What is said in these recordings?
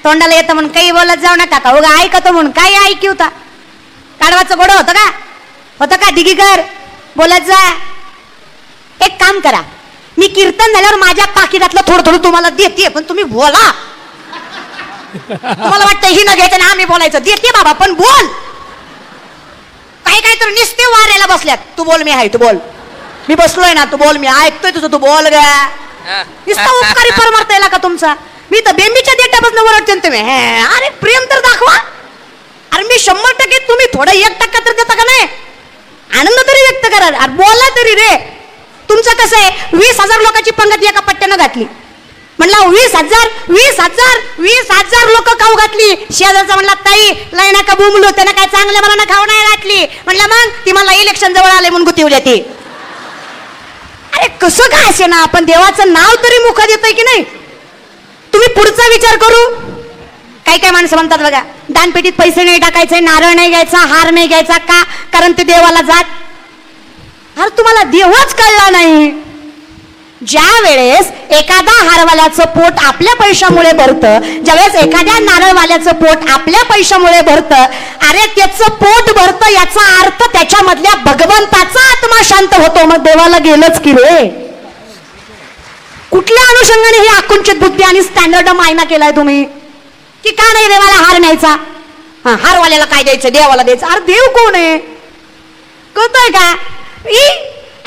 तोंडाला येतं म्हणून काही बोलत जाऊ नका का उगा ऐकतो म्हणून काही ऐकी होता काढवाचं गोड होतं का होतं का दिगीकर बोलत जा. एक काम करा मी कीर्तन झाल्यावर माझ्या पाकिटातलं थोडं थोडं तुम्हाला देते पण तुम्ही बोला. तुम्हाला वाटतं ही न घ्यायचं ना आम्ही बोलायचं देते बाबा पण बोल. काही काही तर निस्ते वाऱ्याला बसल्यात तू बोल मी आहे तू बोल मी बसलोय ना तू बोल मी ऐकतोय तुझं तू बोल ग. नुसता उपकारी परमार्थ येला का तुमचा. मी तर बेंबीच्या देठापासून ओरडते तुम्ही अरे प्रेम तर दाखवा. अरे मी 100% तुम्ही थोडं 1% तर देता का नाही. आनंद तरी व्यक्त करा अरे बोला तरी रे. तुमचं कसं आहे 20,000 लोकांची पंगत एका पट्ट्यानं घातली म्हणला 20,000 लोक खाऊ घातली. शेजारचा म्हणला ताई लय नका बुमलो त्यानं काय चांगल्या मला खाऊ नाही घातली म्हणलं मग ती मला इलेक्शन जवळ आले म्हणून गुतीवली ती. अरे कसं काय असे ना आपण देवाचं नाव तरी मुखात येतंय की नाही. तुम्ही पुढचा विचार करू. काही काही माणसं म्हणतात बघा दानपेटीत पैसे नाही टाकायचे नारळ नाही घ्यायचा हार नाही घ्यायचा का कारण ते देवाला जात. अरे तुम्हाला देवच कळला नाही. ज्या वेळेस एखादा हारवाल्याचं पोट आपल्या पैशामुळे भरतं ज्यावेळेस एखाद्या नारळवाल्याचं पोट आपल्या पैशामुळे भरतं अरे त्याचं पोट भरतं याचा अर्थ त्याच्यामधल्या भगवंताचा आत्मा शांत होतो मग देवाला गेलंच की रे. कुठल्या अनुषंगाने ही आकुंचित बुद्धी आणि स्टँडर्ड मायना केलाय तुम्ही की का नाही देवाला हार न्यायचा हारवाल्याला काय द्यायचं देवाला द्यायचं. अरे देव कोण आहे कळतंय का.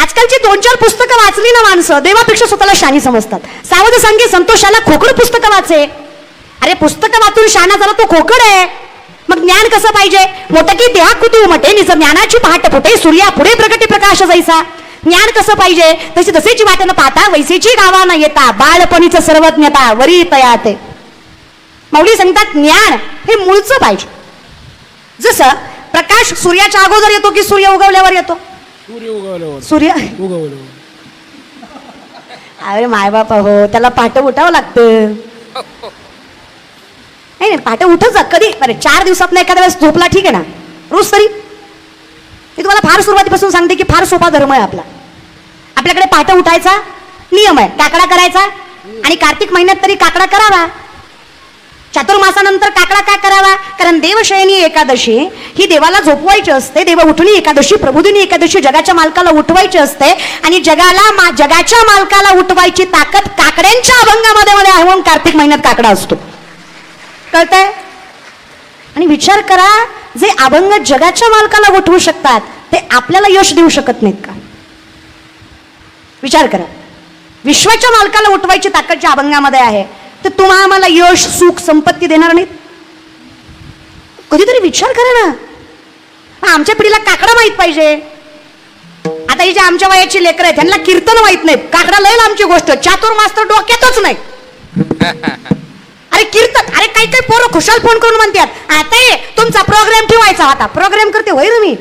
आजकालची 2-4 पुस्तकं वाचली ना माणसं देवापेक्षा स्वतःला शानी समजतात. सावध सांगे संतोषाला खोकड पुस्तकं वाचे. अरे पुस्तकं वाचून शाना झाला तो खोकड आहे. मग ज्ञान कसं पाहिजे मोठं की देहा कुतू मटे निज ज्ञानाची पहाट फुटे सूर्या पुढे प्रगटी प्रकाश जायचा. ज्ञान कसं पाहिजे तशी जसेची वाट न पाहता वैसेची गावा न येता बाळपणीचं सर्वज्ञता वरी तयाते. माऊली सांगतात ज्ञान हे मूळचं पाहिजे. जसं प्रकाश सूर्याच्या अगोदर येतो की सूर्य उगवल्यावर येतो. सूर्य अरे माय बापा हो त्याला पहाटे उठावं लागतं. नाही पहाटे उठच जा कधी अरे 4 दिवसात ना एखाद्या वेळेस झोपला ठीक आहे ना रोज तरी. मी तुम्हाला फार सुरुवातीपासून सांगते की फार सोपा धर्म आहे आपला. आपल्याकडे पहाटे उठायचा नियम आहे काकडा करायचा आणि कार्तिक महिन्यात तरी काकडा करावा. चातुर्मासानंतर काकडा काय करावा कारण देवशयनी एकादशी ही देवाला झोपवायची असते. देव उठणी एकादशी प्रबोधिनी एकादशी जगाच्या मालकाला उठवायची असते आणि जगाच्या मालकाला उठवायची ताकद काकड्यांच्या अभंगामध्ये आहे म्हणून कार्तिक महिन्यात काकडा असतो. कळतंय. आणि विचार करा जे अभंग जगाच्या मालकाला उठवू शकतात ते आपल्याला यश देऊ शकत नाहीत का. विचार करा विश्वाच्या मालकाला उठवायची ताकद ज्या अभंगामध्ये आहे तर तुम्हाला आम्हाला यश सुख संपत्ती देणार नाहीत. कधीतरी विचार करा ना. आमच्या पिढीला काकडा माहित पाहिजे. आता ही जे आमच्या वयाची लेकरं आहेत त्यांना कीर्तन माहित नाही काकडा लय आमची गोष्ट चातुर्मास तर डोक्यातच नाही. अरे कीर्तन अरे काही काही पोरं खुशाल फोन करून म्हणतात आता तुमचा प्रोग्राम ठेवायचा होता. प्रोग्राम करते होय रे मी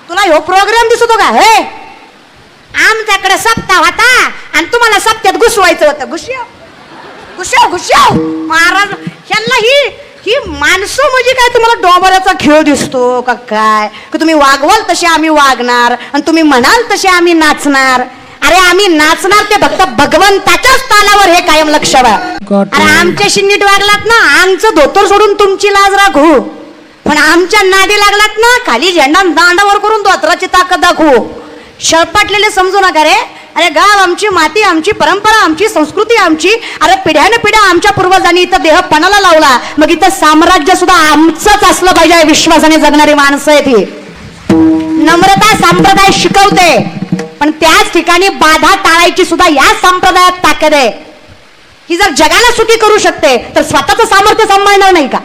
तुला हो प्रोग्राम दिसतो का हे आमच्याकडे सप्ताह होता आणि तुम्हाला सप्त्यात घुसवायचं होतं. घुसव महाराज ह्यांना ही माणसं म्हणजे काय तुम्हाला डोंबराचा खेळ दिसतो का काय की तुम्ही वागवाल तसे आम्ही वागणार आणि तुम्ही म्हणाल तसे आम्ही नाचणार. अरे आम्ही नाचणार ते फक्त भगवंताच्याच तालावर हे कायम लक्ष द्या. अरे आमच्याशी नीट वागलात ना आमचं धोतर सोडून तुमची लाज राखू पण आमच्या नादी लागलात ना खाली झेंडा दांडावर करून धोतराची ताकद दाखवू. शळपाटलेले समजू नका रे. अरे गाव आमची माती आमची परंपरा आमची संस्कृती आमची. अरे पिढ्याने पिढ्या आमच्या पूर्वजांनी इथं देह पणाला लावला मग इथं साम्राज्य सुद्धा आमचंच असलं पाहिजे. विश्वासाने जगणारी माणसं आहेत ही. नम्रता संप्रदाय शिकवते पण त्याच ठिकाणी बाधा टाळायची सुद्धा या संप्रदायात ताकद आहे. ही जर जगाला सुखी करू शकते तर स्वतःचं सामर्थ्य सांभाळणार नाही का.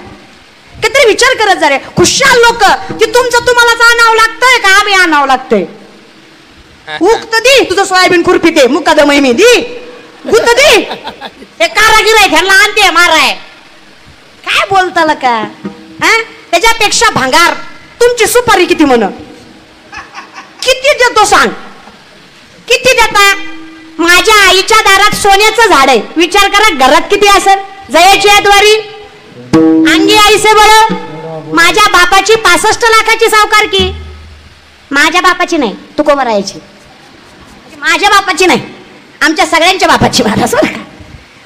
काहीतरी विचार करत जा रे. खुशाल लोक की तुमचं तुम्हालाच आणावं लागतंय का आम्ही आणावं लागतंय. उक्त दी तुझं सोयाबीन खुरपी ते मुकादम मी दी गुत दी हे कारागीर आहे घरला आणते माराय काय बोलताल का. त्याच्यापेक्षा भांगार तुमची सुपारी किती म्हण किती देतो सांग किती देता. माझ्या आईच्या दारात सोन्याचं झाड आहे विचार करा घरात किती असेल. जयाची द्वारी अंगी आईसे बळ. माझ्या बापाची 65 लाखाची सावकारकी. माझ्या बापाची नाही तुकोबरायाची माझ्या बापाची नाही आमच्या सगळ्यांच्या बापाची.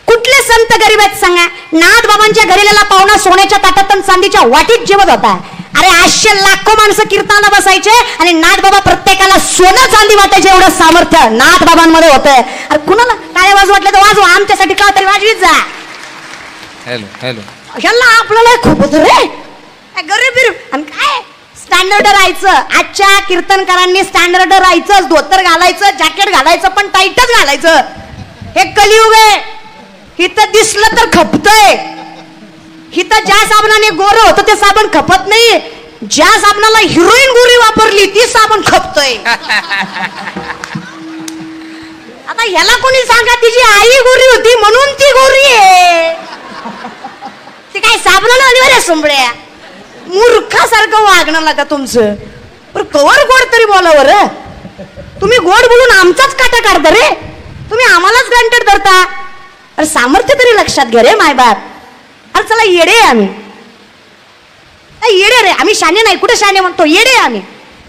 कुठले संत गरीब आहेत सांगा नाथ बाबांच्या घरीला पाहुणा सोन्याच्या ताटात आणि चांदीच्या वाटीत जेवत होता. अरे 800 लाखो माणसं कीर्तनाला बसायचे आणि नाथ बाबा प्रत्येकाला सोनं चांदी वाटायचे. एवढं सामर्थ्य नाथ बाबांमध्ये होतंय. अरे कुणाला टाळ्या वाजू वाटलं तर वाजवा, आमच्यासाठी का तरी वाजवीत जा. Hello hello. ह्याला आपल्याला खूप होत रे, गरीब बिरीब. आणि काय स्टँडर्ड राहायचं. आजच्या कीर्तनकारांनी स्टँडर्ड राहायचं, धोतर घालायचं, जॅकेट घालायचं, पण टाईटच घालायचं. हे कलियुग आहे. इथं दिसलं तर खपतंय. इथं ज्या साबणाने गोरं होतं ते साबण खपत नाही. ज्या साबणाला हिरोईन गोरी वापरली ती साबण खपतोय. आता ह्याला कोणी सांगा तिची आई गोरी होती म्हणून ती गोरी आहे. ते काय साबणाला अनिवार्य सुंबड्या. मूर्खासारखं वागणं लागा तुमचं. पण कवर गोड तरी बोलावर. तुम्ही गोड बोलून आमचाच काटा काढता रे. तुम्ही आम्हालाच ग्रँटेड धरता. अरे सामर्थ्य तरी लक्षात घ्या रे मायबाप. अरे चला येडे आम्ही, येडे रे आम्ही. शाने नाही, कुठे शाने म्हणतो, येडे आम्ही.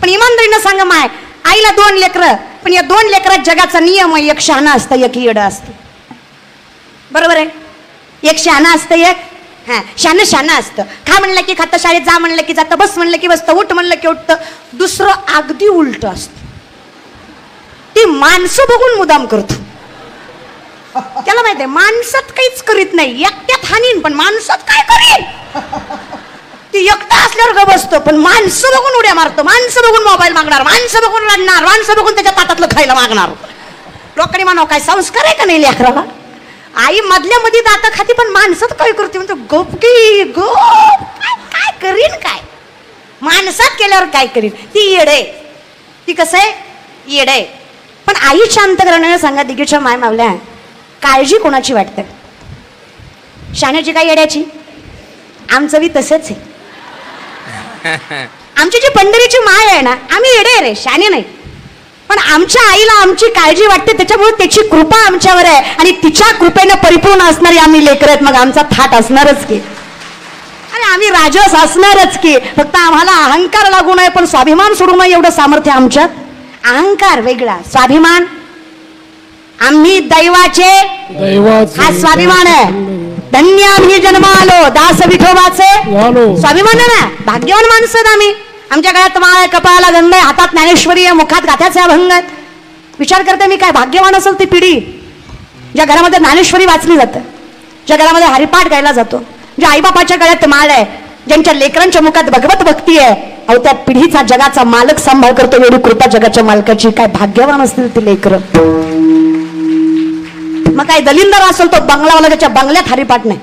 पण इमानदारीनं सांगा माय, आईला 2 लेकरं, पण या 2 लेकरात जगाचा नियम आहे. एक शहाणा असतं, एक येडं असतं. बरोबर आहे. एक शहाणा असतं, एक शहाणं असतं. खा म्हणलं की खातं, शाळेत जा म्हणलं की जातं, बस म्हणलं की बसतं, उठ म्हणलं की उठतं. दुसरं अगदी उलट असतं. ती माणसं बघून मुदाम करतो. त्याला माहिती आहे माणसात काहीच करीत नाही. एकट्यात हानीन पण माणसात काय करीन. ती एकटा असल्यावर ग बसतो, पण माणसं बघून उड्या मारतो. माणसं बघून मोबाईल मागणार, माणसं बघून रडणार, माणसं बघून त्याच्या ताटातलं खायला मागणार. लोकांनी म्हणावं काय संस्कार आहे का नाही लेकराला. आई मधल्या मध्ये दाता खाती पण माणसात काय करते म्हणतो गप की गप. काय करीन काय माणसात केल्यावर काय करीन. ती येडे. ती कसं आहे येडे. पण आई शांत करण्याने सांगा दिगीच्या माय मावल्या, काळजी कोणाची वाटते, शाण्याची काय येड्याची. आमचं बी तसंच आहे. आमची जी पंढरीची माय आहे ना, आम्ही येडे रे, शाणे नाही. पण आमच्या आईला आमची काळजी वाटते, त्याच्यामुळे त्याची कृपा आमच्यावर आहे आणि तिच्या कृपेनं परिपूर्ण असणारी आम्ही लेकर आहेत. मग आमचा थाट असणारच की. अरे आम्ही राजस असणारच की. फक्त आम्हाला अहंकार लागू नये पण स्वाभिमान सोडू नये एवढं सामर्थ्य आमच्यात. अहंकार वेगळा, स्वाभिमान. आम्ही दैवाचे हा स्वाभिमान आहे. धन्य आम्ही जन्मालो दास विठोबाचे स्वाभिमान आहे ना. भाग्यवान माणसं आहेत आम्ही. आमच्या गळ्यात माळ आहे, कपाळाला गंध आहे, हातात ज्ञानेश्वरी आहे, मुखात गाथ्याचे अभंग आहेत. विचार करते मी काय भाग्यवान असेल ती पिढी ज्या घरामध्ये ज्ञानेश्वरी वाचली जाते, ज्या घरामध्ये हरिपाठ गायला जातो, ज्या आईबापाच्या गळ्यात माळ आहे, ज्यांच्या लेकरांच्या मुखात भगवत भक्ती आहे. अहो त्या पिढीचा जगाचा मालक सांभाळ करतो. एवढी कृपा जगाच्या मालकाची. काय भाग्यवान असतील ती लेकर. मग काय दलिंदर असेल तो बंगलावाला, त्याच्या बंगल्यात हरिपाठ नाही,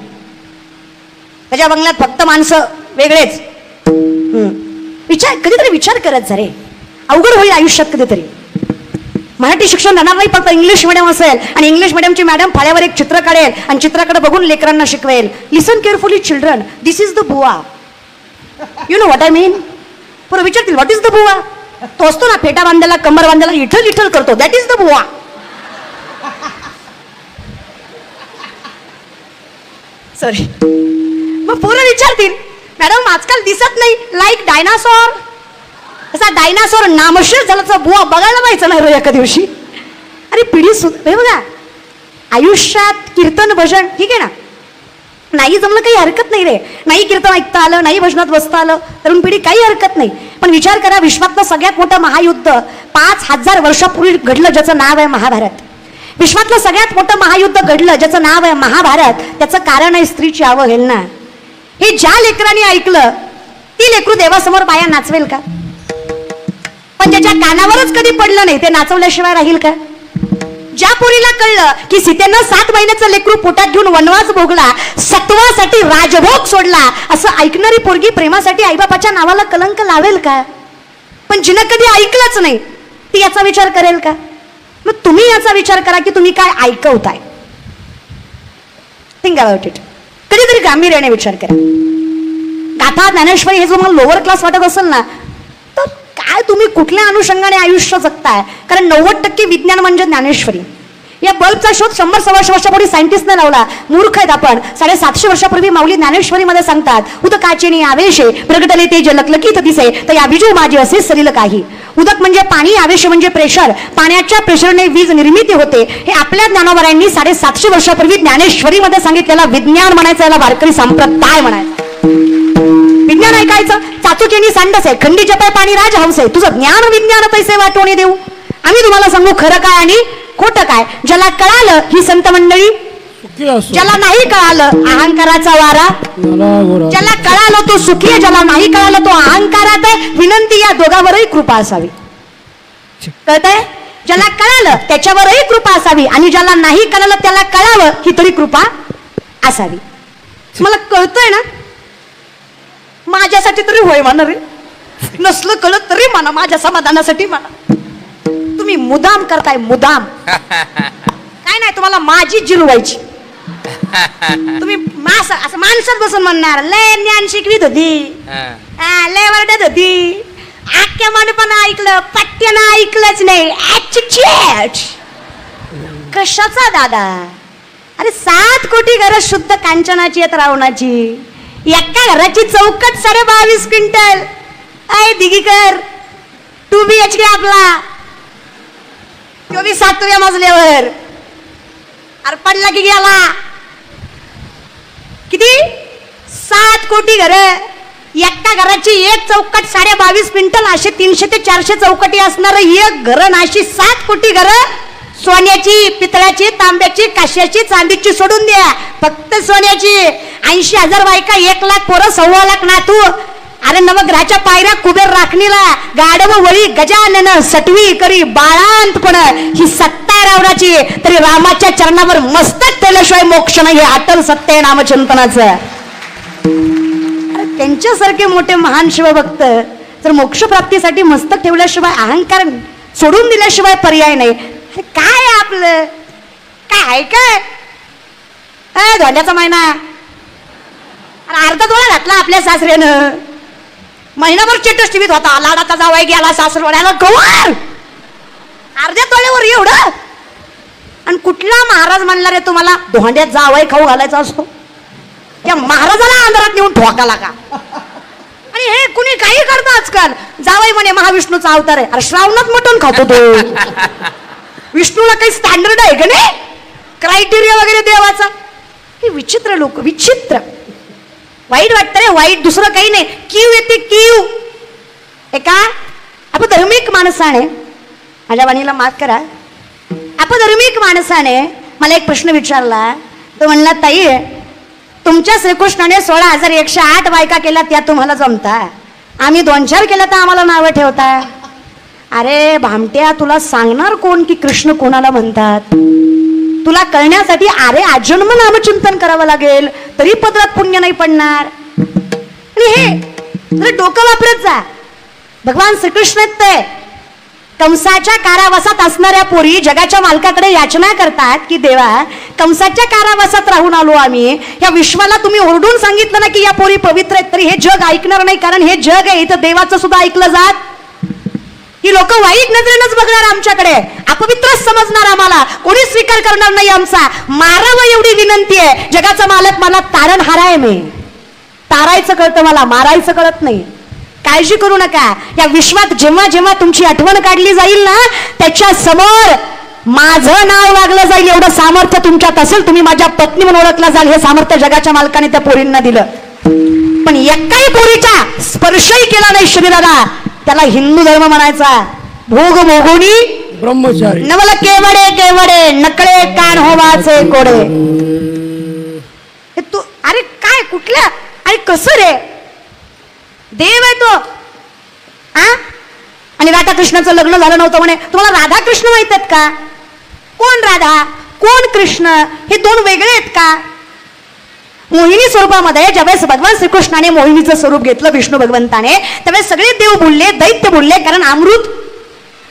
त्याच्या बंगल्यात फक्त माणसं वेगळेच. कधीतरी विचार करत जा रे. अवघड होईल आयुष्यात कधीतरी. मराठी शिक्षण राहणार नाही, फक्त इंग्लिश मिडियम असेल आणि इंग्लिश मिडियमची मॅडम फाळ्यावर एक चित्र काढेल आणि चित्राकडे बघून लेकरांना शिकवेल. Listen carefully children, this is the buwa. You know what I mean. पुढे विचारतील व्हॉट इज द बुवा. तो असतो ना फेटा बांधायला, कंबर बांधायला इठल इठल करतो, दॅट इज द बुवा. सॉरी. मग पोरं विचारतील मॅडम आजकाल दिसत नाही लाईक डायनासॉर. असा डायनासॉर नामशेष झाला, बुवा बघायला पाहिजे नाही रो एका दिवशी. अरे पिढी सुद्धा बघा आयुष्यात कीर्तन भजन ठीक आहे ना, नाही जमलं काही हरकत नाही रे. नाही कीर्तन ऐकता आलं, नाही भजनात बसता आलं, तरुण पिढी काही हरकत नाही. पण विचार करा विश्वातलं सगळ्यात मोठं महायुद्ध 5000 वर्षापूर्वी घडलं ज्याचं नाव आहे महाभारत. विश्वातलं सगळ्यात मोठं महायुद्ध घडलं ज्याचं नाव आहे महाभारत. त्याचं कारण आहे स्त्रीची अवहेलना. हे ज्या लेकरांनी ऐकलं ती लेकरू देवासमोर बाया नाचवेल का. पण ज्याच्या कानावरच कधी पडलं नाही ते नाचवल्याशिवाय राहील का. ज्या पोरीला कळलं की सीतेनं 7 महिन्याचं लेकरू पोटात घेऊन वनवास भोगला, सत्वासाठी राजभोग सोडला, असं ऐकणारी पोरगी प्रेमासाठी आईबापाच्या नावाला कलंक लावेल का. पण जिनं कधी ऐकलंच नाही ती याचा विचार करेल का. मग तुम्ही याचा विचार करा की तुम्ही काय ऐकवताय. Think about it. कधीतरी गांभीर्याने विचार करा. गाथा ज्ञानेश्वरी हे जो मला लोअर क्लास वाटत असेल ना, तर काय तुम्ही कुठल्या अनुषंगाने आयुष्य जगताय. कारण 90% विज्ञान म्हणजे ज्ञानेश्वरी. या बल्बचा शोध 100-125 वर्षापूर्वी सायंटिस्टने लावला. मूर्ख आहेत आपण. 750 वर्षापूर्वी माऊली ज्ञानेश्वरीमध्ये सांगतात, उदकाचे आवेशे प्रगटले ते जलकलकीत दिसे तर या विजू माझे असे सरील काही. उदक म्हणजे पाणी, आवेश म्हणजे प्रेशर. पाण्याच्या प्रेशरने वीज निर्मिती होते. हे आपल्या ज्ञानोबरांनी 750 वर्षापूर्वी ज्ञानेश्वरीमध्ये सांगितलेला विज्ञान म्हणायचं, याला वारकरी संप्रदाय म्हणायचं. विज्ञान ऐकायचं. चाचुकेनी सांडस आहे, खंडी जपाय पाणी राज हंस आहे. तुझं ज्ञान विज्ञान पैसे वाटवणे देऊ. आम्ही तुम्हाला सांगू खरं काय आणि खोटं काय. ज्याला कळालं ही संत मंडळी, ज्याला नाही कळालं अहंकाराचा वारा. ज्याला कळालं तो सुखी आहे, ज्याला नाही कळालं तो अहंकारात आहे. विनंती या दोघांवरही कृपा असावी. कळतंय? ज्याला कळालं त्याच्यावरही कृपा असावी आणि ज्याला नाही कळालं त्याला कळावं ही तरी कृपा असावी. मला कळतंय ना, माझ्यासाठी तरी होय म्हणा रे. नसलं कळत तरी म्हणा, माझ्या समाधानासाठी म्हणा. तुम्ही मुदाम करताय, मुदाम. काय नाही, तुम्हाला माझी जिरवायची. तुम्ही असं माणसात बसून म्हणणार लय ज्ञान शिकवीत होती, लय वरडत होती, आख्या पण ऐकलं, पट्ट्यानं ऐकलंच नाही. कशाचा दादा? अरे 7 कोटी घरं शुद्ध कांचनाची आहेत रावणाची. एका घराची चौकट 22.5 क्विंटल. अय दिगीकर 2 BHK आपला, तो बी 7व्या मजल्यावर. अरे पडला की गेला. किती? 7 कोटी घर. एका घराची एक चौकट 22.5 क्विंटल. असे 300 ते 400 चौकटी असणार एक घर. अशी 7 कोटी घर. सोन्याची, पितळ्याची, तांब्याची, काश्याची, चांदीची सोडून द्या, फक्त सोन्याची. 80,000 बायका, 1 लाख पोरं, 1.25 लाख नातू. अरे नवग्रहाच्या पायऱ्या कुबेर राखणीला, गाढव वळी गजानन सटवी करी बाळांतपण. ही सत्ता आहे रावणाची, तरी रामाच्या चरणावर मस्तक ठेवल्याशिवाय मोक्ष नाही. हे अटल सत्य आहे नामचिंतनाचं. अरे त्यांच्यासारखे मोठे महान शिवभक्त जर मोक्ष प्राप्तीसाठी मस्तक ठेवल्याशिवाय, अहंकार सोडून दिल्याशिवाय पर्याय नाही. अरे काय आपलं काय काय धोंड्याचा महिना. अरे अर्धा तोळा घातला आपल्या सासऱ्यानं. महिनाभर स्टेटस टीव्हीत होता, लाडाचा जावाई गेला सासरवाड्याला. कवर अर्ध्या तोळ्यावर एवढं. आणि कुठला महाराज म्हणला रे तुम्हाला धोंड्यात जावाई खाऊ घालायचा असतो? त्या महाराजाला अंधारात नेऊन ठोकाला का? आणि हे कुणी काही करतं आजकाल. जावाई म्हणे महाविष्णूचा अवतार आहे. अरे श्रावणात मटण खातो तो. विष्णूला काही स्टँडर्ड आहे का नाही? क्रायटेरिया वगैरे देवाचा. हे विचित्र लोक, विचित्र. वाईट वाटतं रे, वाईट, दुसरं काही नाही. कीव येते कीव. एका अपधर्मिक माणसाने, माझ्या वाणीला माफ करा, अपधर्मिक माणसाने मला एक प्रश्न विचारला. तो म्हणला, ताई तुमच्या श्रीकृष्णाने 16,108 बायका केल्या, त्या तुम्हाला जमता. आम्ही 2-4 केल्या तर आम्हाला नावं ठेवता. अरे भामट्या, तुला सांगणार कोण की कृष्ण कोणाला म्हणतात? तुला कळण्यासाठी अरे आजन्म नामचिंतन करावं लागेल, तरी पदरात पुण्य नाही पडणार. आणि हे जर डोकं वापरत जा. भगवान श्रीकृष्ण ते कंसाच्या कारावासात असणाऱ्या पोरी जगाच्या मालकाकडे याचना करतात की देवा, कंसाच्या कारावासात राहून आलो आम्ही, या विश्वाला तुम्ही ओरडून सांगितलं ना की या पोरी पवित्र आहेत, तरी हे जग ऐकणार नाही. कारण हे जग आहे, इथं देवाचं सुद्धा ऐकलं जात. ही लोक वाईट नजरेनंच बघणार आमच्याकडे, अपवित्रच समजणार आम्हाला, कोणी स्वीकार करणार नाही आमचा. मारावं एवढी विनंती आहे. जगाचा मालक मला तारणहार आहे. मी तारायचं कळतं, मला मारायचं कळत नाही. काळजी करू नका. या विश्वात जेव्हा जेव्हा तुमची आठवण काढली जाईल ना, त्याच्या समोर माझं नाव लागलं जाईल. एवढं सामर्थ्य तुमच्यात असेल, तुम्ही माझ्या पत्नी म्हणून ओळखला जाल. हे सामर्थ्य जगाच्या मालकाने त्या पोरींना दिलं. पण एकाही पोरीचा स्पर्शही केला नाही शरीराला, त्याला हिंदू धर्म म्हणायचा. भोग भोगुनी ब्रह्मचारी नवल केवडे केवडे, नकळे कान होवाचे कोडे. तू अरे काय कुठल्या, अरे कसं रे देव आहे तो. आणि राधाकृष्णाचं लग्न झालं नव्हतं म्हणे. तुम्हाला राधाकृष्ण माहित आहेत का? कोण राधा कोण कृष्ण हे 2 वेगळे आहेत का? मोहिनी स्वरूपामध्ये ज्यावेळेस भगवान श्रीकृष्णाने मोहिनीचं स्वरूप घेतलं विष्णू भगवंताने, त्यावेळेस सगळे देव बोलले, दैत्य बोलले. कारण अमृत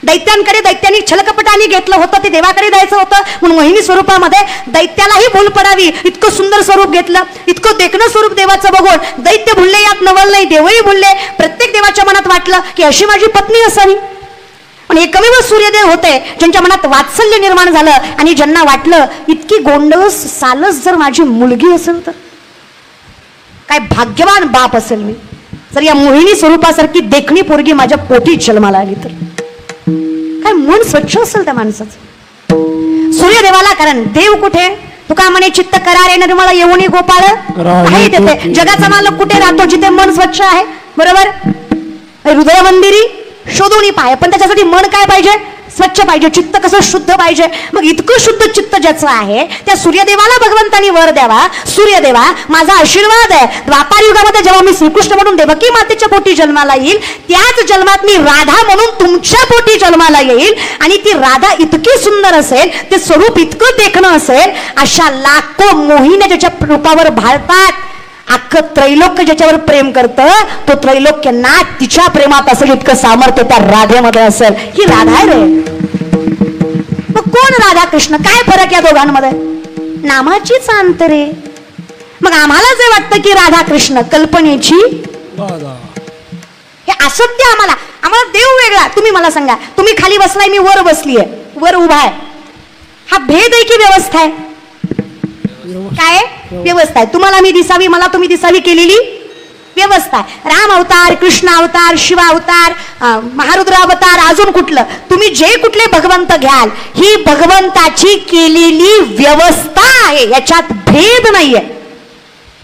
दैत्यांकडे दैत्यांनी छलकपटाने घेतलं होतं, ते देवाकडे द्यायचं होतं. म्हणून मोहिनी स्वरूपामध्ये दैत्यालाही भूल पडावी इतकं सुंदर स्वरूप घेतलं. इतकं देखणं स्वरूप देवाचं बघून दैत्य बोलले, यात नवल नाही. देवही बोलले. प्रत्येक देवाच्या मनात वाटलं की अशी माझी पत्नी असावी. पण एकमेव सूर्यदेव होते ज्यांच्या मनात वात्सल्य निर्माण झालं आणि ज्यांना वाटलं इतकी गोंडस सालस जर माझी मुलगी असेल तर काय भाग्यवान बाप असेल मी, जर या मोहिनी स्वरूपासारखी देखणी पोरगी माझ्या पोटी जन्माला आली तर काय मन स्वच्छ असेल त्या माणसाचं. सूर्यदेवाला कारण देव कुठे, तुका म्हणे चित्त करारे निर्मळ येऊनी गोपाळ आहे तिथे. जगाचा मालक कुठे राहतो, जिथे मन स्वच्छ आहे. बरोबर, हृदय मंदिरी शोधून पाय, पण त्याच्यासाठी मन काय पाहिजे, स्वच्छ पाहिजे. चित्त कसं शुद्ध पाहिजे. मग इतकं शुद्ध चित्त ज्याचं आहे त्या सूर्यदेवाला भगवंतानी वर द्यावा. सूर्यदेवा माझा आशीर्वाद आहे, द्वापार युगामध्ये जेव्हा मी श्रीकृष्ण म्हणून देवकी मातेच्या पोटी जन्माला येईल, त्याच जन्मात मी राधा म्हणून तुमच्या पोटी जन्माला येईल. आणि ती राधा इतकी सुंदर असेल, ते स्वरूप इतकं देखणं असेल, अशा लाखो मोहिनी ज्याच्या रूपावर भाळतात. अख्खं त्रैलोक्य ज्याच्यावर प्रेम करतं, तो त्रैलोक्य ना तिच्या प्रेमात असेल इतकं सामर्थ्य त्या राधेमध्ये असेल. ही राधा आहे रे. मग कोण राधा कृष्ण, काय फरक या दोघांमध्ये, नामाचीच अंतरे. मग आम्हाला जे वाटतं की राधा कृष्ण कल्पनेची, हे असत्य. आम्हाला देव वेगळा. तुम्ही मला सांगा, तुम्ही खाली बसलाय, मी वर बसलीये, वर उभा आहे, हा भेद आहे की व्यवस्था आहे? काय व्यवस्था आहे. तुम्हाला मी दिसावी, मला तुम्ही दिसावी केलेली व्यवस्था आहे. राम अवतार, कृष्ण अवतार, शिव अवतार, महारुद्र अवतार, अजून कुठलं तुम्ही जे कुठले भगवंत घ्याल, ही भगवंताची केलेली व्यवस्था आहे, याच्यात भेद नाहीये.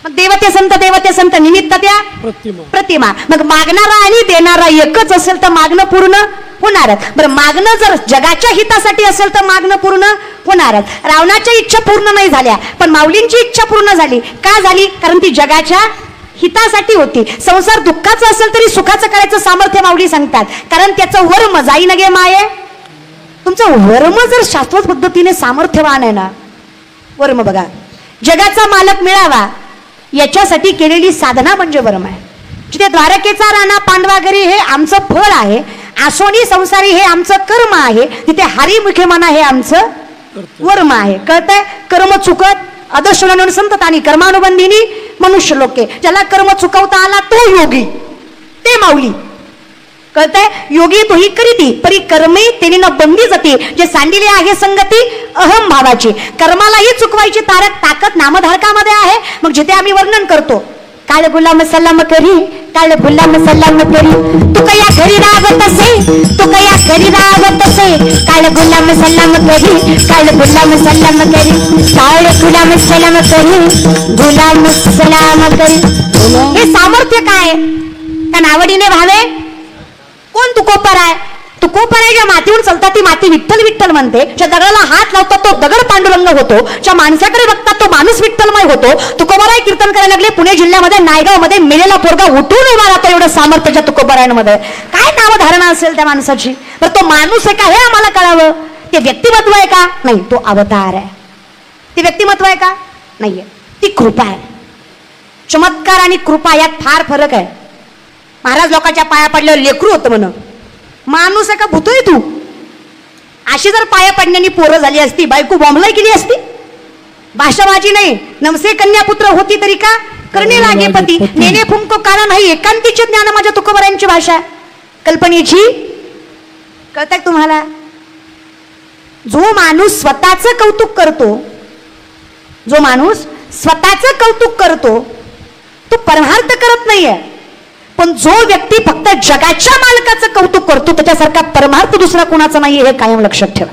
मग देवते संत निमित्त त्या प्रतिमा. मग मागणारा आणि देणारा एकच असेल तर मागणं पूर्ण होणारच. बरं, मागणं जर जगाच्या हितासाठी असेल तर मागणं पूर्ण होणारच. रावणाच्या इच्छा पूर्ण नाही झाल्या, पण माऊलींची इच्छा पूर्ण झाली. का झाली? कारण ती जगाच्या हितासाठी होती. संसार दुःखाचा असेल तरी सुखाचं करायचं सामर्थ्य माऊली सांगतात, कारण त्याचं वर्म जाई नगे माये. तुमचं वर्म जर शाश्वत पद्धतीने सामर्थ्यवान आहे ना, वर्म बघा, जगाचा मालक मिळावा याच्यासाठी केलेली साधना म्हणजे वर्म आहे. जिथे द्वारकेचा राणा पांडवागरी हे आमचं फळ आहे, आसोनी संसारी हे आमचं कर्म आहे, तिथे हरिमुखे मना हे आमचं वर्म आहे. कळतंय? कर्म चुकत अदर्शन संतत आणि कर्मानुबंधिनी मनुष्य लोके. ज्याला कर्म चुकवता आला तो योगी, ते माऊली. कळतंय? योगी तोही करीती परी कर्मे तेनी न बंदी जाती. जे सांडिले आहे संगती अहम भावाची. कर्मालाही चुकवायची ताकद नामधारकामध्ये आहे. मग जिथे आम्ही वर्णन करतो, काळ गुलाम सलाम करी, काळ गुलाम सलाम करी, तू कया घरी रागत असे, तू कया घरी रागत असे, काळ गुलाम सलाम करी, काळ गुलाम सलाम करी, काळ गुलाम सलाम करी, गुलाम सलाम करी. हे सामर्थ्य काय? कारण आवडीने भावे. कोण तुकोपर आहे? तुकोपर आहे ज्या मातीवर चालतात ती माती विठ्ठल विठ्ठल म्हणते. ज्या दगडाला हात लावतात तो दगड पांडुरंग होतो. ज्या माणसाकडे बघतात तो माणूस विठ्ठलमय होतो. तुकोबराय कीर्तन करायला लागले पुणे जिल्ह्यामध्ये नायगाव मध्ये मेलेला पोरगा उठून उभा राहतो. एवढं सामर्थ्य ज्या तुकोबरायांमध्ये. काय नावधारणा असेल त्या माणसाची. तर तो माणूस आहे का हे आम्हाला कळावं. ते व्यक्तिमत्व आहे का? नाही, तो अवतार आहे. ते व्यक्तिमत्व आहे का? नाहीये, ती कृपा आहे. चमत्कार आणि कृपा यात फार फरक आहे. महाराज लोकांच्या पाया पडल्यावर लेकरू होतं म्हण, माणूस आहे का भूतोय तू. अशी जर पाया पडण्यानी पोरं झाली असती, बायको बॉम्बलाई केली असती. भाषा माझी नाही, नवसे कन्यापुत्र होती तरी का करणे लागे पती, नेने फुंको कारण नाही एकांतीचे ज्ञान माझ्या तुकोबरायांची भाषा कल्पनेची. कळतंय तुम्हाला? जो माणूस स्वतःचं कौतुक करतो, जो माणूस स्वतःचं कौतुक करतो तो परमार्थ करत नाहीये. पण जो व्यक्ती फक्त जगाच्या मालकाचं कौतुक करतो त्याच्यासारखा परमार्थ दुसरा कोणाचा नाहीये, हे कायम लक्षात ठेवा.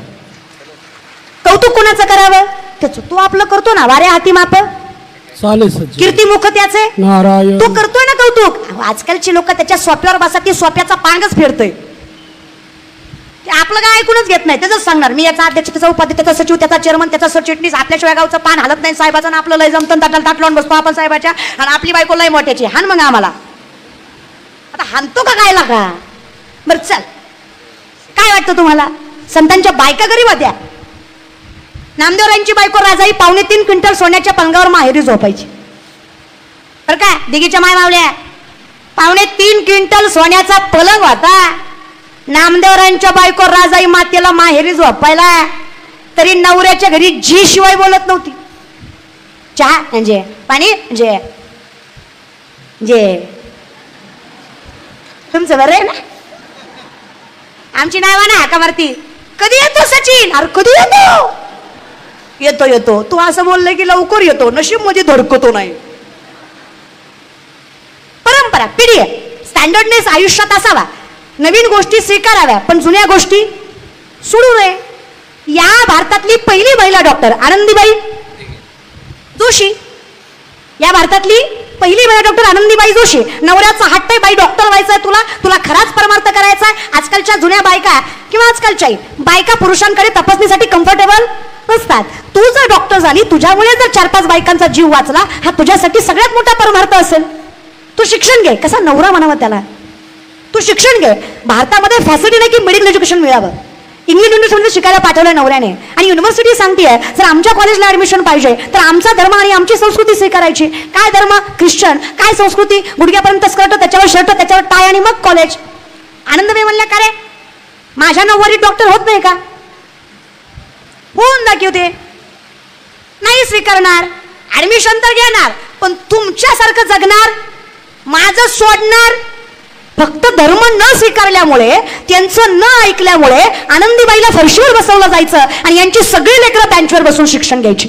कौतुक कोणाचं करावं? त्याच तो आपलं करतो ना, वारे हाती माप कीर्तिमुख त्याचे, तो करतोय ना कौतुक. आजकालची लोक त्याच्या सोप्यावर बसा, ती सोप्याचा पांगच फेडतोय. आपलं काय ऐकूनच घेत नाही, त्याच सांगणार मी याचा अध्यक्ष, त्याचा उपाध्यक्ष, त्याचा सचिव, त्याचा चेअरमन, त्याचा सरचिटणीस. आपल्याशिवाय गावचं पान हलत नाही साहेबाचं, ना आपलं लय जमतं ताटाला ताट लावून बसतो आपण साहेबाच्या. आणि आपली बायको लय मोठ्याची हान. मग आम्हाला आता हानतो का काय लागा? बर चल, काय वाटतं तुम्हाला? संतांच्या बायका गरीब होत्या. नामदेवरांची बायको राजाई 3.5 क्विंटल सोन्याच्या पलंगावर माहेरी झोपायची. बरं का, दिघीच्या माय मावल्या 3.5 क्विंटल सोन्याचा पलंग होता. नामदेवरांच्या बायको राजाई मातेला माहेरी झोपायला, तरी नवऱ्याच्या घरी जी शिवाय बोलत नव्हती. चहा म्हणजे पाणी म्हणजे जे तुमचं बरं आहे ना. आमची नावाने हाका मारती, कधी येतो सचिन? अरे कधी येतो? येतो येतो. तू असं बोललं की लवकर येतो, नशीब मध्ये धडकतो नाही. परंपरा, पिढी आहे. स्टँडर्डनेस आयुष्यात असावा. नवीन गोष्टी स्वीकाराव्या, पण जुन्या गोष्टी सोडू नये. या भारतातली पहिली महिला डॉक्टर आनंदीबाई जोशी. या भारतातली पहिली महिला डॉक्टर आनंदीबाई जोशी. नवऱ्याचा हट्ट आहे, बाई डॉक्टर व्हायचंय तुला, तुला खराच परमार्थ करायचा आहे. आजकालच्या जुन्या बायका किंवा आजकालच्याही बायका पुरुषांकडे तपासणीसाठी कम्फर्टेबल नसतात. तू जर डॉक्टर झाली, तुझ्यामुळे जर 4-5 बायकांचा जीव वाचला, हा तुझ्यासाठी सगळ्यात मोठा परमार्थ असेल. तू शिक्षण घे. कसा नवरा म्हणावा त्याला? तू शिक्षण घे. भारतामध्ये फॅसिलिटी नाही की मेडिकल एज्युकेशन मिळावं. इंग्लिश युनिव्हर्सिटीमध्ये शिकायला पाठवलं नवऱ्याने, आणि युनिव्हर्सिटी सांगतेय जर आमच्या कॉलेजला ऍडमिशन पाहिजे तर आमचा धर्म आणि आमची संस्कृती स्वीकारायची. काय धर्म? ख्रिश्चन. काय संस्कृती? गुडघ्यापर्यंत स्कर्ट, त्याच्यावर शर्ट, त्याच्यावर टाय, आणि मग कॉलेज. आनंदबाई म्हणल्या, का रे माझ्या नववारी डॉक्टर होत नाही का? होऊन दाखवते. नाही स्वीकारणार. ऍडमिशन तर घेणार, पण तुमच्यासारखं जगणार, माझं सोडणार. फक्त धर्म न स्वीकारल्यामुळे, त्यांचं न ऐकल्यामुळे आनंदीबाईला फरशीवर बसवलं जायचं आणि यांची सगळी लेकरं बेंचवर बसून शिक्षण घ्यायची.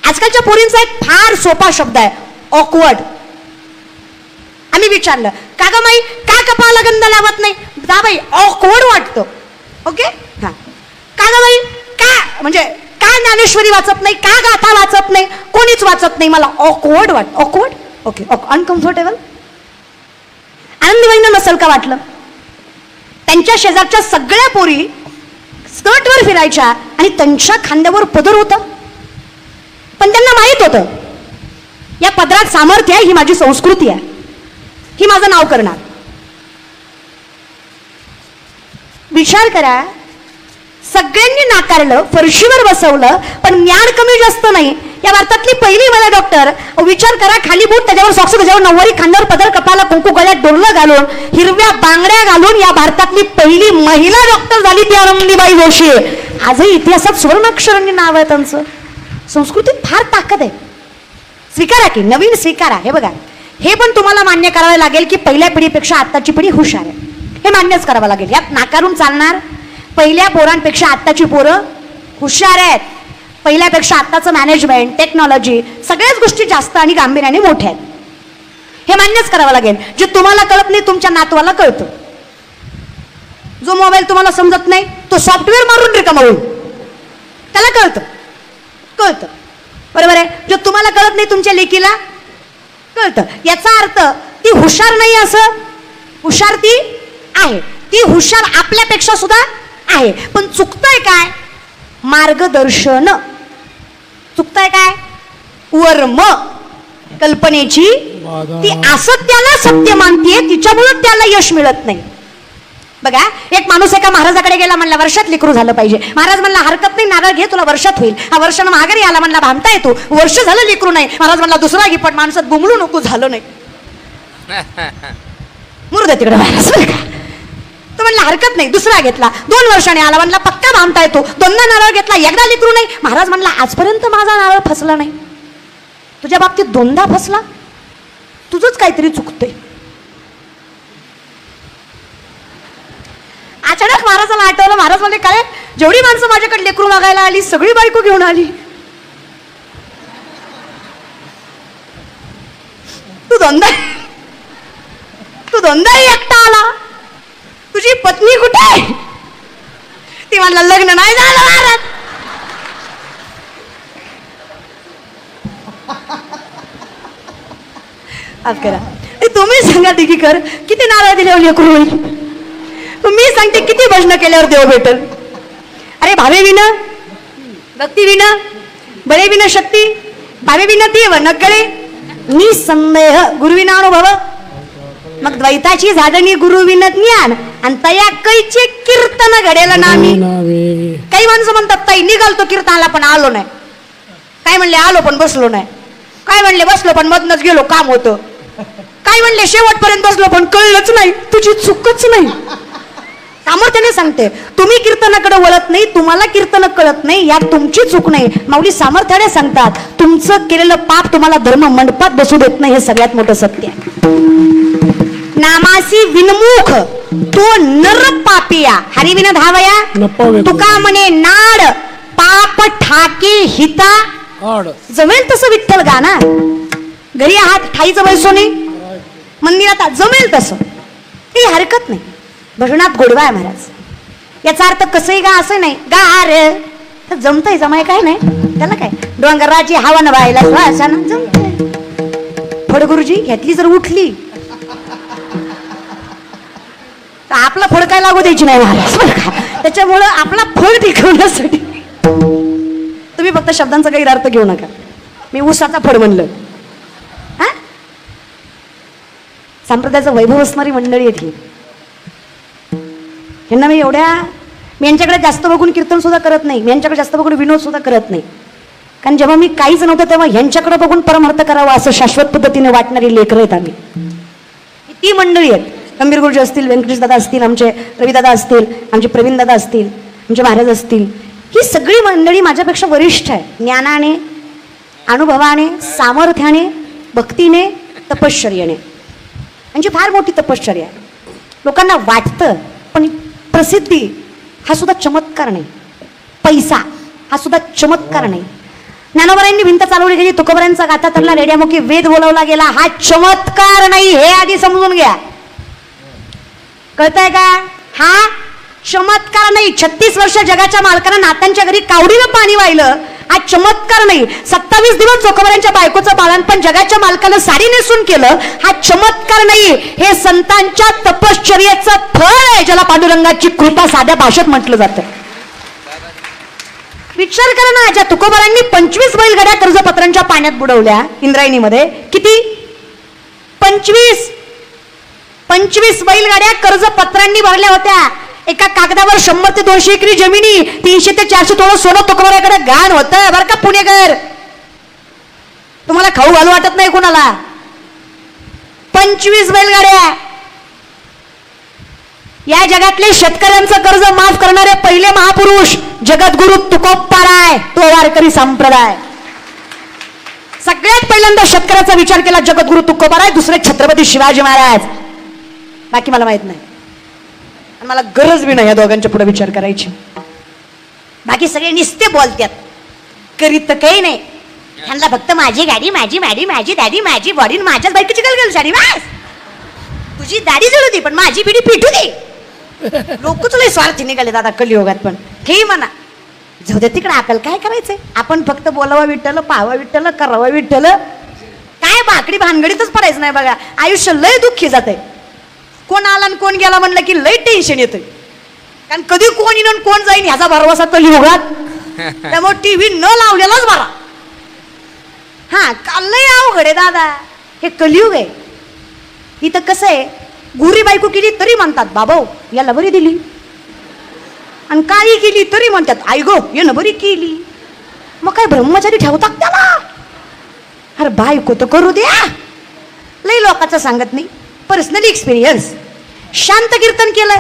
आजकालच्या पोरींचा एक फार सोपा शब्द आहे, ऑकवर्ड. आम्ही विचारलं, का ग माई का कपाळाला गंध लावत नाही? जा बाई, ऑकवर्ड वाटतं. ओके, हा. का ग बाई का, म्हणजे का ज्ञानेश्वरी वाचत नाही, का गाथा वाचत नाही, कोणीच वाचत नाही, मला ऑकवर्ड वाटत. Awkward, okay, uncomfortable. आनंदीबाईंना नसेल का वाटलं? त्यांच्या शेजारच्या सगळ्या पोरी स्कर्टवर फिरायच्या आणि त्यांच्या खांद्यावर पदर होता. पण त्यांना माहित होतं या पदरात सामर्थ्य आहे, ही माझी संस्कृती आहे, ही माझं नाव करणार. विचार करा, सगळ्यांनी नाकारलं, फरशीवर बसवलं, पण ज्ञान कमी जास्त नाही. या भारतातली पहिली महिला डॉक्टर. विचार करा, खाली बूट, त्याच्यावर सॉक्स, त्याच्यावर नऊवारी, खांद्यावर पदर, कपाला कुंकू, गळ्यात डोरलं घालून, हिरव्या बांगड्या घालून या भारतातली पहिली महिला डॉक्टर झाली ती आनंदीबाई जोशी. आजही इतिहासात सुवर्णाक्षरांनी नाव आहे त्यांचं. संस्कृतीत फार ताकद आहे. स्वीकारा की, नवीन स्वीकारा. हे बघा, हे पण तुम्हाला मान्य करावं लागेल की पहिल्या पिढीपेक्षा आत्ताची पिढी हुशार आहे. हे मान्यच करावं लागेल. यात नाकारून चालणार. पहिल्या पोरांपेक्षा आत्ताची पोरं हुशार आहेत. पहिल्यापेक्षा आत्ताचं मॅनेजमेंट, टेक्नॉलॉजी, सगळ्याच गोष्टी जास्त आणि गांभीर्याने मोठ्या आहेत. हे मान्यच करावं लागेल. जे तुम्हाला कळत नाही, तुमच्या नातवाला कळतं. जो मोबाईल तुम्हाला समजत नाही, तो सॉफ्टवेअर मारून रिकामा होईल, त्याला कळतं. कळतं, बरोबर आहे. जो तुम्हाला कळत नाही, तुमच्या लेकीला कळतं. याचा अर्थ ती हुशार नाही असं. हुशार ती आहे. ती हुशार आपल्यापेक्षा सुद्धा आहे. पण चुकतंय काय? मार्गदर्शन. चुकतंय काय? वर्म. कल्पनेची ती असत्याला सत्य मानतीये, तिच्यामुळे त्याला यश मिळत नाही. बघा, एक माणूस एका महाराजाकडे गेला, म्हणला वर्षात लेकरू झालं पाहिजे. महाराज म्हणला हरकत नाही, नारळ घे, तुला वर्षात होईल. हा वर्षानं माघारी आला, म्हणला भामता येतो, वर्ष झालं लेकरू नाही. महाराज म्हणला दुसरा घे, पण माणसात बुमलू नको, झालं नाही. मुर्दे तिकडे महाराज. तो म्हणला हरकत नाही, दुसरा घेतला. 2 वर्षाने आला, म्हणला पक्का भामता येतो. 2दा नारळ घेतला, एकदा लेकरू नाही. महाराज म्हणला आजपर्यंत माझा नारळ फसला नाही, तुझ्या बाबतीत 2दा फसला, तुझंच काहीतरी चुकतंय. अचानक महाराजाला आठवलं. महाराज म्हणले, काय जेवढी माणसं माझ्याकडे लेकरू मागायला आली, सगळी बायको घेऊन आली, तू 2दाही एकटा आला. तुझी पत्नी कुठे आहे? ती म्हणला लग्न नाही झालं महाराज. करा, तुम्ही सांगा दिगीकर, किती नारळ दिल्यावर लेकरू होईल? मी सांगते किती भजन केल्यावर देव भेटल. अरे भावे विना भक्ती विना, बळे विना शक्ती, भावे विना देव न कळे, निसंदेह गुरुविना अनुभव. मग द्वैताची झाडणी गुरुविना ज्ञान, आणि तया कैचे कीर्तन घडेल नामी. काही माणसं म्हणतात ताई निघालतो कीर्तनाला पण आलो नाही. काय म्हणले आलो पण बसलो नाही. काय म्हणले बसलो पण मधनच गेलो, काम होतं. काय म्हणले शेवटपर्यंत बसलो पण कळलंच नाही. तुझी चूकच नाही. सामर्थ्याने सांगते, तुम्ही कीर्तनाकडे वळत नाही, तुम्हाला कीर्तन कळत नाही, यात तुमची चूक नाही. माऊली सामर्थ्याने सांगतात, तुमचं केलेलं पाप तुम्हाला धर्म मंडपात बसू देत नाही, हे सगळ्यात मोठं सत्य आहे. नामासी विनमुख तो नर पापिया हरिविन धावया तुका म्हणे नाड पाप ठाके हिता जमेल तसं विठ्ठल गाना घरी आहात ठाईचं बैसोनी मंदिरात जमेल तसं काही हरकत नाही. भजनात गोडवा आहे महाराज. याचा अर्थ कसंही गा असं नाही गा रे तर जमतंय जमाय काय नाही त्याला काय डोंगराची हवा न व्हायला श्वासानं जमतंय. फडगुरुजी ह्यातली जर उठली तर आपला फड काय लागू द्यायची नाही महाराज बरं का. त्याच्यामुळं आपला फड टिकवण्यासाठी तुम्ही फक्त शब्दांचा गैरअर्थ घेऊ नका. मी ऊसाचा फड म्हणलं. हा संप्रदायाचं वैभव असणारी मंडळी आहेत ही. यांना मी यांच्याकडे जास्त बघून कीर्तन सुद्धा करत नाही. मी यांच्याकडे जास्त बघून विनोद सुद्धा करत नाही. कारण जेव्हा मी काहीच नव्हतं तेव्हा यांच्याकडे बघून परमार्थ करावा असं शाश्वत पद्धतीने वाटणारी लेकरं आहेत आम्ही. ती मंडळी आहेत. गंभीर गुरुजी असतील, व्यंकटेश दादा असतील, आमचे रविदादा असतील, आमचे प्रवीण दादा असतील, आमचे महाराज असतील. ही सगळी मंडळी माझ्यापेक्षा वरिष्ठ आहे. ज्ञानाने, अनुभवाने, सामर्थ्याने, भक्तीने, तपश्चर्याने. म्हणजे फार मोठी तपश्चर्या आहे. लोकांना वाटतं पण प्रसिद्धी हा सुद्धा चमत्कार नाही. पैसा हा सुद्धा चमत्कार नाही. ज्ञानोबरांनी भिंत चालवली गेली, तुकोबरांचा गाथा तरला, रेड्यामुखी वेद बोलवला गेला हा चमत्कार नाही. हे आधी समजून घ्या. कळतंय का? हा चमत्कार नाही. 36 वर्ष जगाच्या मालकांना नातांच्या घरी कावडीनं पाणी वाहिलं हा चमत्कार नाही. 27 दिवस चोखोबरांच्या बायकोचं बाळणपण जगाच्या मालकानं साडी नेसून केलं हा चमत्कार नाही. हे संतांच्या तपश्चर्येचं फळ आहे ज्याला पांडुरंगाची कृपा साध्या भाषेत म्हटलं जातं. विचार करा ना, ज्या तुकोबारांनी 25 बैलगाड्या कर्जपत्रांच्या पाण्यात बुडवल्या इंद्रायणीमध्ये. किती? 25 बैलगाड्या कर्जपत्रांनी भरल्या होत्या. एका कागदावर 100 ते 200 एकरी जमिनी, 300 ते 400 तोळं सोनं तुकोबाराकडे गाण होतं बरं का पुणेकर. तुम्हाला खाऊ घालू वाटत नाही कोणाला. 25 बैलगाड्या. या जगातले शेतकऱ्यांचं कर्ज माफ करणारे पहिले महापुरुष जगद्गुरु तुकोबाराय, तो वारकरी संप्रदाय. सगळ्यात पहिल्यांदा शेतकऱ्याचा विचार केला जगद्गुरु तुकोबाराय, दुसरे छत्रपती शिवाजी महाराज. बाकी मला माहित नाही. मला गरज बी नाही या दोघांच्या पुढे विचार करायची. बाकी सगळे नुसते बोलतात, करीत काही नाही. ह्यांना फक्त माझी गाडी, माझी मॅडी, माझी दाडी, माझी बॉडी, माझ्याच बायकोची गलगल साडी. बस तुझी दाढी जळू दे पण माझी पिढी पिटू दे. लोकच लय स्वार्थी निघाले दादा कलियुगात. पण हे म्हणा जाऊ दे तिकडे, आपल्याला काय करायचंय. आपण फक्त बोलावा विठ्ठल, पाहावा विठ्ठल, करावा विठ्ठल. काय बाकडी भानगडीतच पडायचं नाही. बघा आयुष्य लय दुःखी जाते. कोण आला आणि कोण गेला म्हणलं की लय टेन्शन येतंय. कारण कधी कोण येईन कोण जाईन ह्याचा भरवसा कलियुगात. त्यामुळे टीव्ही न लावलेलाच बरा. हा लय अवघड आहे दादा, हे कलियुग आहे. इथं कसं आहे, गुरी बायको केली तरी म्हणतात बाबा याला बरी दिली, आणि काळी केली तरी म्हणतात आई गो यानं बरी केली. मग काय ब्रह्मचारी ठेवतात त्याला. अरे बायको तर करू द्या. लय लोकांचं सांगत नाही, पर्सनल एक्सपिरियन्स. शांत कीर्तन केलं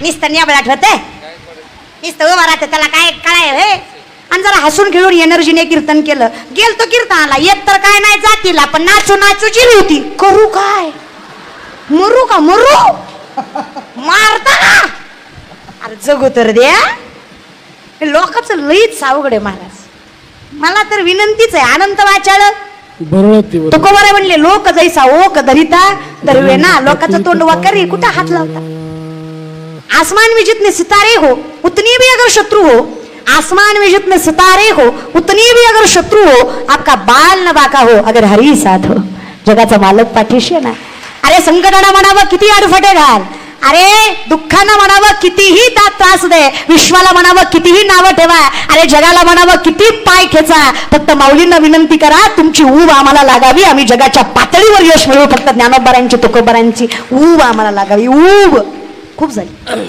नुसतं न्याबळ आठवत आहे, नुसतं उभा राहतं त्याला काय कळाय. आणि जरा हसून खेळून एनर्जीने कीर्तन केलं, गेलतो कीर्तनाला येत तर काय नाही जातीला, पण नाचू नाचू जिरी होती. करू काय, मरू का मरू, मारता का. अरे जगू तर द्या. लोकांचं लईच अवघड आहे महाराज. मला तर विनंतीच आहे, अनंत वाचाळ तुकोबाराय म्हणले लोक जैसा ओक धरिता दरवे ना. लोकांचं तोंड वाकरी कुठं हात लावता. आसमान में जितने सितारे हो उतनी भी अगर शत्रु हो, आसमान में जितने सितारे हो उतनी भी अगर शत्रु हो, आपका बाल न बाका हो अगर हरी साथ हो. जगाचा मालक पाठीशी ना. अरे संकटाला म्हणावं किती अडफटे घाल, अरे दुःखानं म्हणावं कितीही त्रास दे, विश्वाला म्हणावं कितीही नावं ठेवा, अरे जगाला म्हणावं किती पाय खेचा, फक्त माऊलींना विनंती करा तुमची ऊब आम्हाला लागावी, आम्ही जगाच्या पातळीवर यश मिळवू. फक्त ज्ञानोबारांची तुकोबारांची ऊब आम्हाला लागावी. ऊब खूप झाली,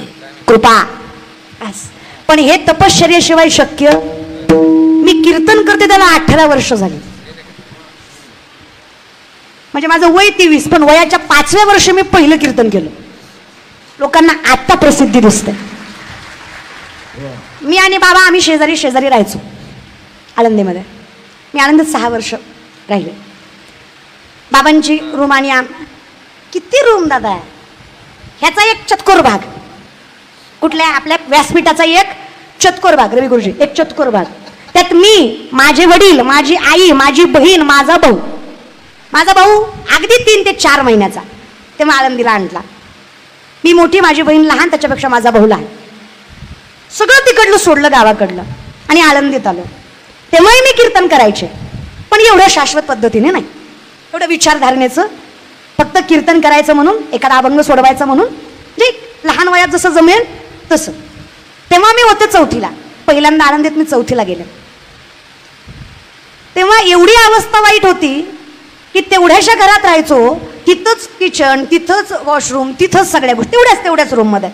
कृपा. पण हे तपश्चर्याशिवाय शक्य. मी कीर्तन करते त्याला 18 वर्ष झाली. म्हणजे माझं वय 23, पण वयाच्या 5व्या वर्षी मी पहिलं कीर्तन केलं. लोकांना आता प्रसिद्धी दिसते. मी आणि बाबा आम्ही शेजारी शेजारी राहायचो आळंदीमध्ये. मी आळंदीत 6 वर्ष राहिले. बाबांची रूम आणि किती रूम दादा आहे. ह्याचा एक चतकोर भाग, कुठल्या आपल्या व्यासपीठाचा एक चतकोर भाग, रवी गुरुजी एक चतकोर भाग. त्यात मी, माझे वडील, माझी आई, माझी बहीण, माझा भाऊ अगदी 3 ते 4 महिन्याचा तेव्हा आळंदीला आणला. मी मोठी, माझी बहीण लहान, त्याच्यापेक्षा माझा भाऊ लहान. सगळं तिकडलं सोडलं गावाकडलं आणि आळंदीत आलो. तेव्हाही मी कीर्तन करायचे, पण एवढ्या शाश्वत पद्धतीने नाही, एवढं विचारधारणेचं, फक्त कीर्तन करायचं म्हणून, एखादा अभंग सोडवायचा म्हणून, जे लहान वयात जसं जमेल तसं. तेव्हा मी होते 4थीला, पहिल्यांदा आळंदीत मी 4थीला गेले. तेव्हा एवढी अवस्था वाईट होती की तेवढ्याशा घरात राहायचो, तिथंच किचन, तिथंच वॉशरूम, तिथंच सगळ्या गोष्टी, तेवढ्याच रूममध्ये.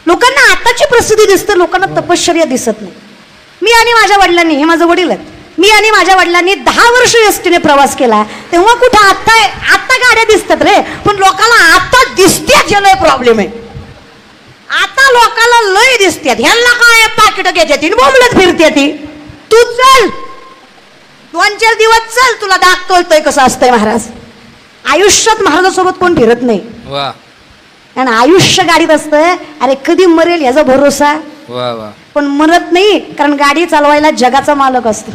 लोकांना आताची प्रसिद्धी दिसते, लोकांना तपश्चर्या दिसत नाही. मी आणि माझ्या वडिलांनी, हे माझं वडील आहेत, मी आणि माझ्या वडिलांनी 10 वर्ष एसटीने प्रवास केला. तेव्हा कुठं आता गाड्या दिसतात रे, पण लोकांना आता दिसत्यात, हे लय प्रॉब्लेम आहे. आता लोकांना लय दिसत्यात, ह्यांना काय पाकिट घेते बोंबलत फिरते ती. तू चल 2-4 दिवस चल, तुला दाखवतोय कसं असतंय महाराज. आयुष्यात महाराजासोबत कोण फिरत नाही, वा आणि आयुष्य गाडीत असतं. अरे कधी मरेल याचा भरोसा, वा वा. पण मरत नाही, कारण गाडी चालवायला जगाचा मालक असतो.